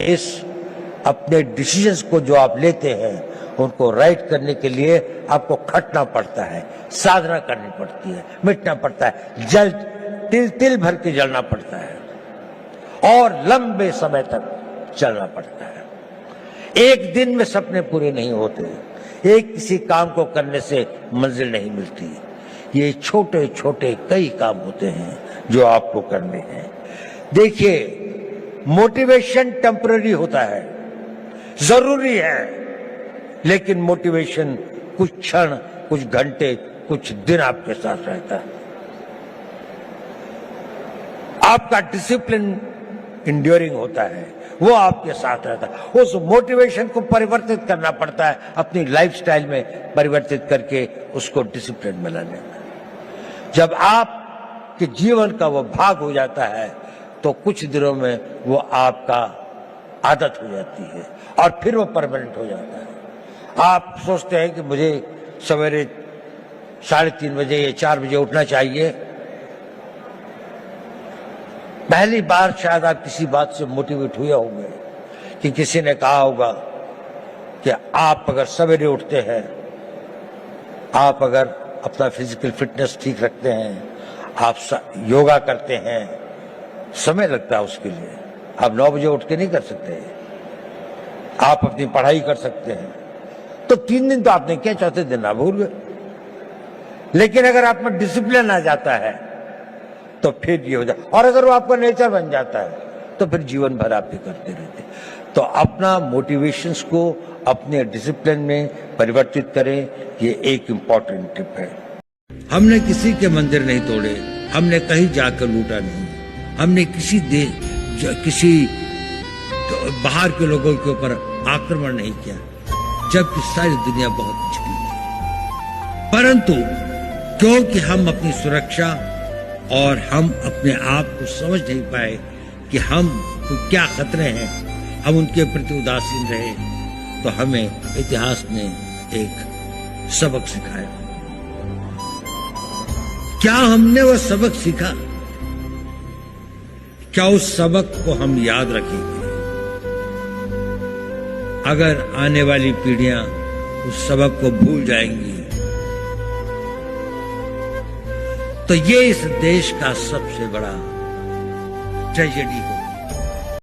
इस अपने डिसीजंस को जो आप लेते हैं उनको राइट करने के लिए आपको खटना पड़ता है, साधना करनी पड़ती है, मिटना पड़ता है, जल तिल तिल भर के जलना पड़ता है और लंबे समय तक चलना पड़ता है। एक दिन में सपने पूरे नहीं होते, एक किसी काम को करने से मंजिल नहीं मिलती। ये छोटे छोटे कई काम होते हैं जो आपको करने हैं। देखिए, मोटिवेशन टेम्पररी होता है, जरूरी है, लेकिन मोटिवेशन कुछ क्षण, कुछ घंटे, कुछ दिन आपके साथ रहता है। आपका डिसिप्लिन इंड्योरिंग होता है, वो आपके साथ रहता है। उस मोटिवेशन को परिवर्तित करना पड़ता है, अपनी लाइफस्टाइल में परिवर्तित करके उसको डिसिप्लिन में लाने में। जब आपके जीवन का वो भाग हो जाता है तो कुछ दिनों में वो आपका आदत हो जाती है और फिर वो परमानेंट हो जाता है। आप सोचते हैं कि मुझे सवेरे 3:30 बजे या 4 बजे उठना चाहिए। पहली बार शायद आप किसी बात से मोटिवेट हुए होंगे कि किसी ने कहा होगा कि आप अगर सवेरे उठते हैं, आप अगर अपना फिजिकल फिटनेस ठीक रखते हैं, आप योगा करते हैं, समय लगता है उसके लिए, आप 9 बजे उठ के नहीं कर सकते। आप अपनी पढ़ाई कर सकते हैं तो 3 दिन तो आपने किया, चौथे दिन आप भूल गए। लेकिन अगर आप में डिसिप्लिन आ जाता है तो फिर ये हो जाए, और अगर वो आपका नेचर बन जाता है तो फिर जीवन भर आप भी करते रहते। तो अपना मोटिवेशंस को अपने डिसिप्लिन में परिवर्तित करें, ये एक इंपॉर्टेंट टिप है। हमने किसी के मंदिर नहीं तोड़े, हमने कहीं जाकर लूटा नहीं, हमने किसी बाहर के लोगों के ऊपर आक्रमण नहीं किया, जबकि सारी दुनिया बहुत पिछड़ी थी। परंतु क्योंकि हम अपनी सुरक्षा और हम अपने आप को समझ नहीं पाए कि हम को क्या खतरे हैं, हम उनके प्रति उदासीन रहे, तो हमें इतिहास ने एक सबक सिखाया। क्या हमने वो सबक सीखा? क्या उस सबक को हम याद रखेंगे? अगर आने वाली पीढ़ियां उस सबक को भूल जाएंगी तो ये इस देश का सबसे बड़ा ट्रेजेडी होगा।